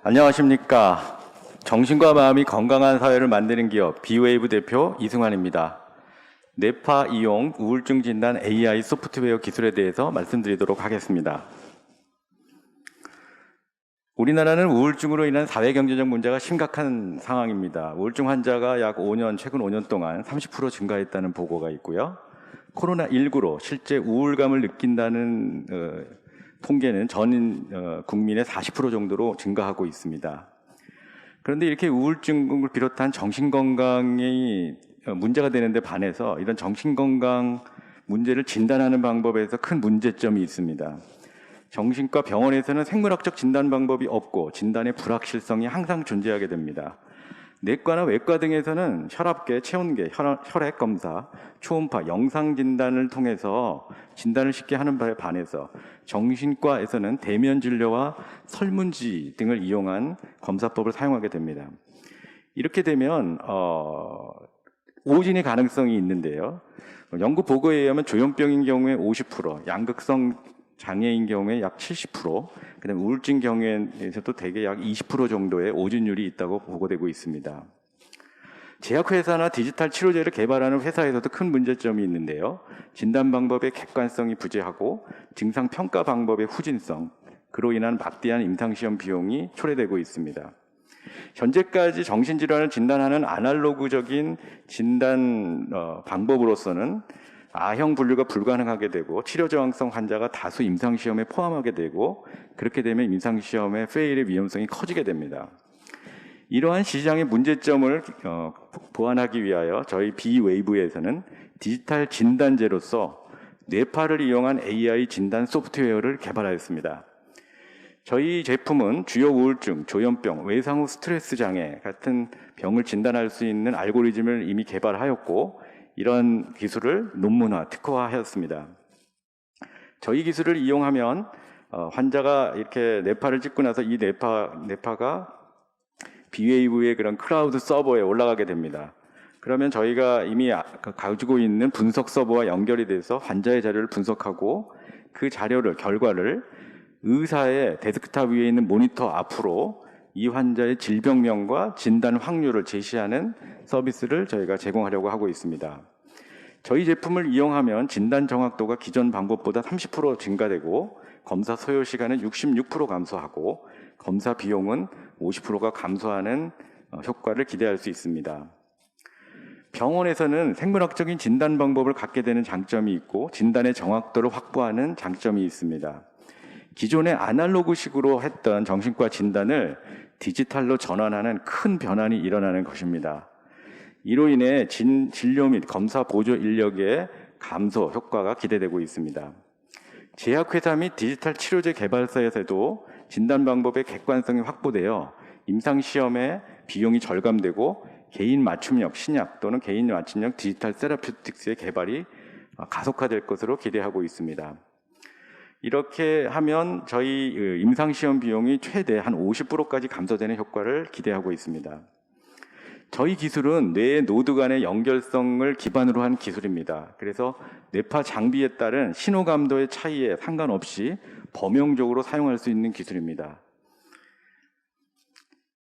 안녕하십니까. 정신과 마음이 건강한 사회를 만드는 기업 비웨이브 대표 이승환입니다. 뇌파 이용 우울증 진단 AI 소프트웨어 기술에 대해서 말씀드리도록 하겠습니다. 우리나라는 우울증으로 인한 사회경제적 문제가 심각한 상황입니다. 우울증 환자가 최근 5년 동안 30% 증가했다는 보고가 있고요. 코로나19로 실제 우울감을 느낀다는 통계는 전 국민의 40% 정도로 증가하고 있습니다. 그런데 이렇게 우울증을 비롯한 정신건강이 문제가 되는데 반해서 이런 정신건강 문제를 진단하는 방법에서 큰 문제점이 있습니다. 정신과 병원에서는 생물학적 진단 방법이 없고 진단의 불확실성이 항상 존재하게 됩니다. 내과나 외과 등에서는 혈압계, 체온계, 혈액 검사, 초음파, 영상 진단을 통해서 진단을 쉽게 하는 바에 반해서 정신과에서는 대면 진료와 설문지 등을 이용한 검사법을 사용하게 됩니다. 이렇게 되면 오진의 가능성이 있는데요. 연구 보고에 의하면 조현병인 경우에 50%, 양극성 장애인 경우에 약 70%, 그다음 우울증 경우에서도 대개 약 20% 정도의 오진율이 있다고 보고되고 있습니다. 제약회사나 디지털 치료제를 개발하는 회사에서도 큰 문제점이 있는데요. 진단 방법의 객관성이 부재하고 증상 평가 방법의 후진성, 그로 인한 막대한 임상시험 비용이 초래되고 있습니다. 현재까지 정신질환을 진단하는 아날로그적인 진단 방법으로서는 A형 분류가 불가능하게 되고 치료 저항성 환자가 다수 임상시험에 포함하게 되고 그렇게 되면 임상시험의 페일의 위험성이 커지게 됩니다. 이러한 시장의 문제점을 보완하기 위하여 저희 비웨이브에서는 디지털 진단제로서 뇌파를 이용한 AI 진단 소프트웨어를 개발하였습니다. 저희 제품은 주요 우울증, 조현병, 외상후 스트레스 장애 같은 병을 진단할 수 있는 알고리즘을 이미 개발하였고 이런 기술을 논문화, 특허화하였습니다. 저희 기술을 이용하면 환자가 이렇게 뇌파를 찍고 나서 이 뇌파가 비웨이브의 그런 클라우드 서버에 올라가게 됩니다. 그러면 저희가 이미 가지고 있는 분석 서버와 연결이 돼서 환자의 자료를 분석하고 그 결과를 의사의 데스크탑 위에 있는 모니터 앞으로 이 환자의 질병명과 진단 확률을 제시하는 서비스를 저희가 제공하려고 하고 있습니다. 저희 제품을 이용하면 진단 정확도가 기존 방법보다 30% 증가되고 검사 소요 시간은 66% 감소하고 검사 비용은 50%가 감소하는 효과를 기대할 수 있습니다. 병원에서는 생물학적인 진단 방법을 갖게 되는 장점이 있고 진단의 정확도를 확보하는 장점이 있습니다. 기존의 아날로그식으로 했던 정신과 진단을 디지털로 전환하는 큰 변환이 일어나는 것입니다. 이로 인해 진료 및 검사 보조 인력의 감소 효과가 기대되고 있습니다. 제약회사 및 디지털 치료제 개발사에서도 진단 방법의 객관성이 확보되어 임상시험의 비용이 절감되고 개인 맞춤형 신약 또는 개인 맞춤형 디지털 세라피우틱스의 개발이 가속화될 것으로 기대하고 있습니다. 이렇게 하면 저희 임상시험 비용이 최대 한 50%까지 감소되는 효과를 기대하고 있습니다. 저희 기술은 뇌의 노드 간의 연결성을 기반으로 한 기술입니다. 그래서 뇌파 장비에 따른 신호감도의 차이에 상관없이 범용적으로 사용할 수 있는 기술입니다.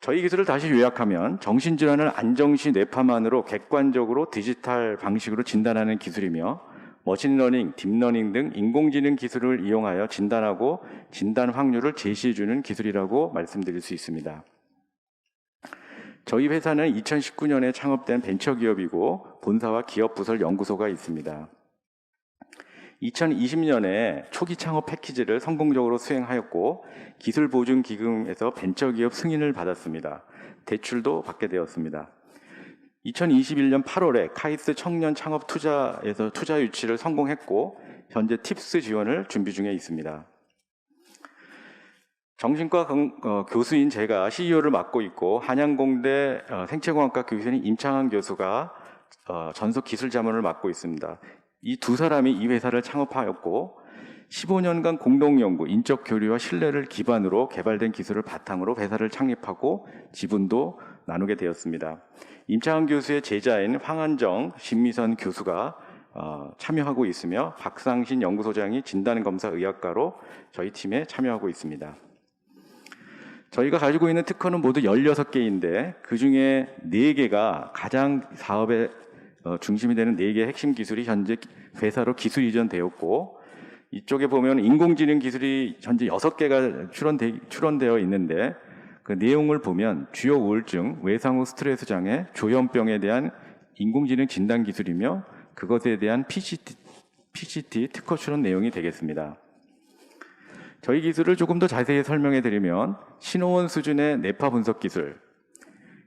저희 기술을 다시 요약하면 정신질환을 안정시 뇌파만으로 객관적으로 디지털 방식으로 진단하는 기술이며 머신러닝, 딥러닝 등 인공지능 기술을 이용하여 진단하고 진단 확률을 제시해주는 기술이라고 말씀드릴 수 있습니다. 저희 회사는 2019년에 창업된 벤처기업이고 본사와 기업 부설 연구소가 있습니다. 2020년에 초기 창업 패키지를 성공적으로 수행하였고 기술보증기금에서 벤처기업 승인을 받았습니다. 대출도 받게 되었습니다. 2021년 8월에 카이스 청년 창업 투자에서 투자 유치를 성공했고 현재 팁스 지원을 준비 중에 있습니다. 정신과 교수인 제가 CEO를 맡고 있고 한양공대 생체공학과 교수인 임창환 교수가 전속 기술 자문을 맡고 있습니다. 이 두 사람이 이 회사를 창업하였고 15년간 공동연구, 인적 교류와 신뢰를 기반으로 개발된 기술을 바탕으로 회사를 창립하고 지분도 나누게 되었습니다. 임창환 교수의 제자인 황한정, 신미선 교수가 참여하고 있으며 박상신 연구소장이 진단검사 의학과로 저희 팀에 참여하고 있습니다. 저희가 가지고 있는 특허는 모두 16개인데 그중에 4개가 가장 사업의 중심이 되는 4개의 핵심 기술이 현재 회사로 기술 이전되었고, 이쪽에 보면 인공지능 기술이 현재 6개가 출원되어 있는데 그 내용을 보면 주요 우울증, 외상후 스트레스 장애, 조현병에 대한 인공지능 진단 기술이며 그것에 대한 PCT 특허 출원 내용이 되겠습니다. 저희 기술을 조금 더 자세히 설명해 드리면 신호원 수준의 뇌파 분석 기술,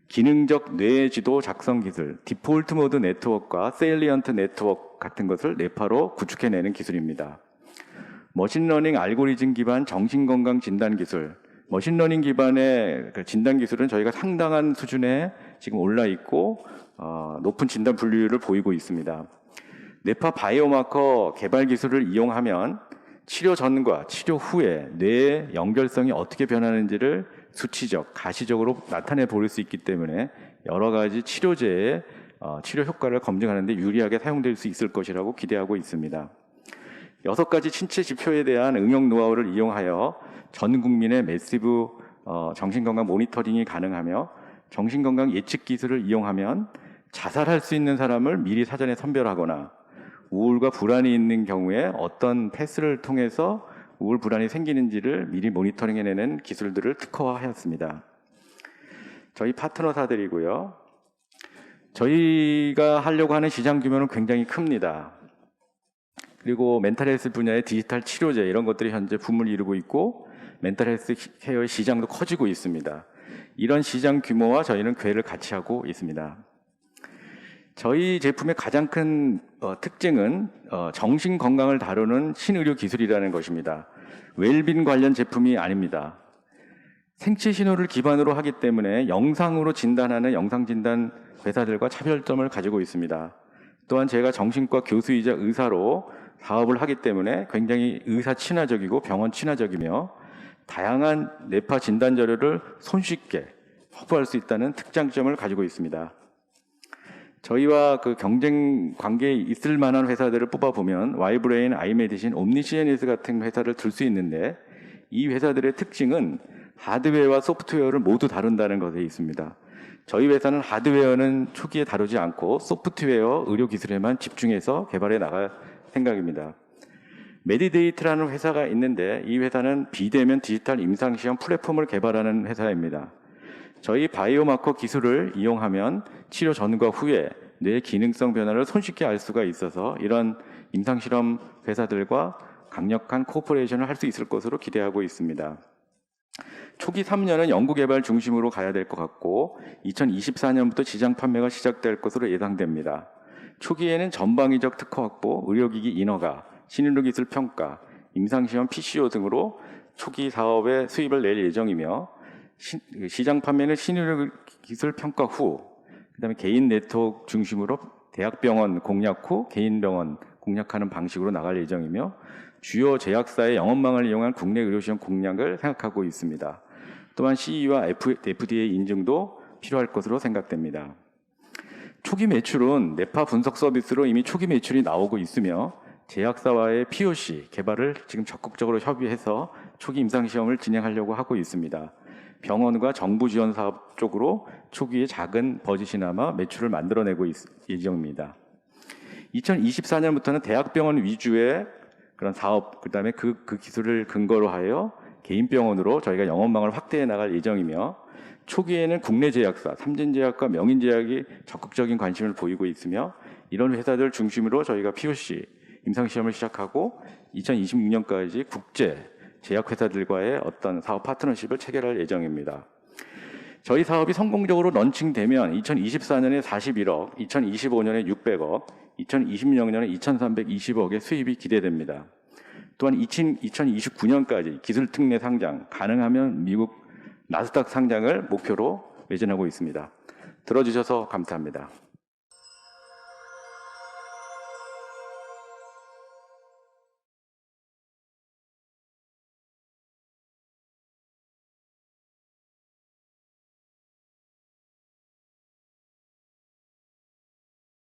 기능적 뇌 지도 작성 기술, 디폴트 모드 네트워크와 세일리언트 네트워크 같은 것을 뇌파로 구축해내는 기술입니다. 머신러닝 알고리즘 기반 정신건강 진단 기술, 머신러닝 기반의 진단 기술은 저희가 상당한 수준에 지금 올라 있고 높은 진단 분류율을 보이고 있습니다. 뇌파 바이오마커 개발 기술을 이용하면 치료 전과 치료 후에 뇌의 연결성이 어떻게 변하는지를 수치적, 가시적으로 나타내 볼 수 있기 때문에 여러 가지 치료제의 치료 효과를 검증하는 데 유리하게 사용될 수 있을 것이라고 기대하고 있습니다. 6가지 신체 지표에 대한 응용 노하우를 이용하여 전 국민의 매시브 정신건강 모니터링이 가능하며 정신건강 예측 기술을 이용하면 자살할 수 있는 사람을 미리 사전에 선별하거나 우울과 불안이 있는 경우에 어떤 패스를 통해서 우울, 불안이 생기는지를 미리 모니터링해내는 기술들을 특허화하였습니다. 저희 파트너사들이고요. 저희가 하려고 하는 시장 규모는 굉장히 큽니다. 그리고 멘탈헬스 분야의 디지털 치료제 이런 것들이 현재 붐을 이루고 있고 멘탈헬스 케어의 시장도 커지고 있습니다. 이런 시장 규모와 저희는 궤를 같이 하고 있습니다. 저희 제품의 가장 큰 특징은 정신 건강을 다루는 신의료 기술이라는 것입니다. 웰빈 관련 제품이 아닙니다. 생체 신호를 기반으로 하기 때문에 영상으로 진단하는 영상진단 회사들과 차별점을 가지고 있습니다. 또한 제가 정신과 교수이자 의사로 사업을 하기 때문에 굉장히 의사 친화적이고 병원 친화적이며 다양한 뇌파 진단 자료를 손쉽게 확보할 수 있다는 특장점을 가지고 있습니다. 저희와 그 경쟁 관계에 있을 만한 회사들을 뽑아보면 와이브레인, 아이메디신, 옴니시애니스 같은 회사를 들 수 있는데 이 회사들의 특징은 하드웨어와 소프트웨어를 모두 다룬다는 것에 있습니다. 저희 회사는 하드웨어는 초기에 다루지 않고 소프트웨어, 의료 기술에만 집중해서 개발해 나갈 생각입니다. 메디데이트라는 회사가 있는데 이 회사는 비대면 디지털 임상시험 플랫폼을 개발하는 회사입니다. 저희 바이오마커 기술을 이용하면 치료 전과 후에 뇌 기능성 변화를 손쉽게 알 수가 있어서 이런 임상실험 회사들과 강력한 코퍼레이션을 할 수 있을 것으로 기대하고 있습니다. 초기 3년은 연구개발 중심으로 가야 될 것 같고 2024년부터 시장 판매가 시작될 것으로 예상됩니다. 초기에는 전방위적 특허 확보, 의료기기 인허가, 신의료 기술 평가, 임상시험 PCO 등으로 초기 사업의 수입을 낼 예정이며 시장 판매는 신의료 기술 평가 후, 그다음에 개인 네트워크 중심으로 대학병원 공략 후 개인 병원 공략하는 방식으로 나갈 예정이며 주요 제약사의 영업망을 이용한 국내 의료시험 공략을 생각하고 있습니다. 또한 CE와 FDA 인증도 필요할 것으로 생각됩니다. 초기 매출은 뇌파 분석 서비스로 이미 초기 매출이 나오고 있으며 제약사와의 POC 개발을 지금 적극적으로 협의해서 초기 임상시험을 진행하려고 하고 있습니다. 병원과 정부 지원 사업 쪽으로 초기에 작은 버짓이나마 매출을 만들어내고 예정입니다. 2024년부터는 대학병원 위주의 그런 사업, 그다음에 그 기술을 근거로 하여 개인 병원으로 저희가 영업망을 확대해 나갈 예정이며 초기에는 국내 제약사, 삼진제약과 명인제약이 적극적인 관심을 보이고 있으며 이런 회사들 중심으로 저희가 POC 임상시험을 시작하고 2026년까지 국제 제약회사들과의 어떤 사업 파트너십을 체결할 예정입니다. 저희 사업이 성공적으로 런칭되면 2024년에 41억, 2025년에 600억, 2026년에 2320억의 수입이 기대됩니다. 또한 2029년까지 기술특례 상장, 가능하면 미국 나스닥 상장을 목표로 매진하고 있습니다. 들어주셔서 감사합니다.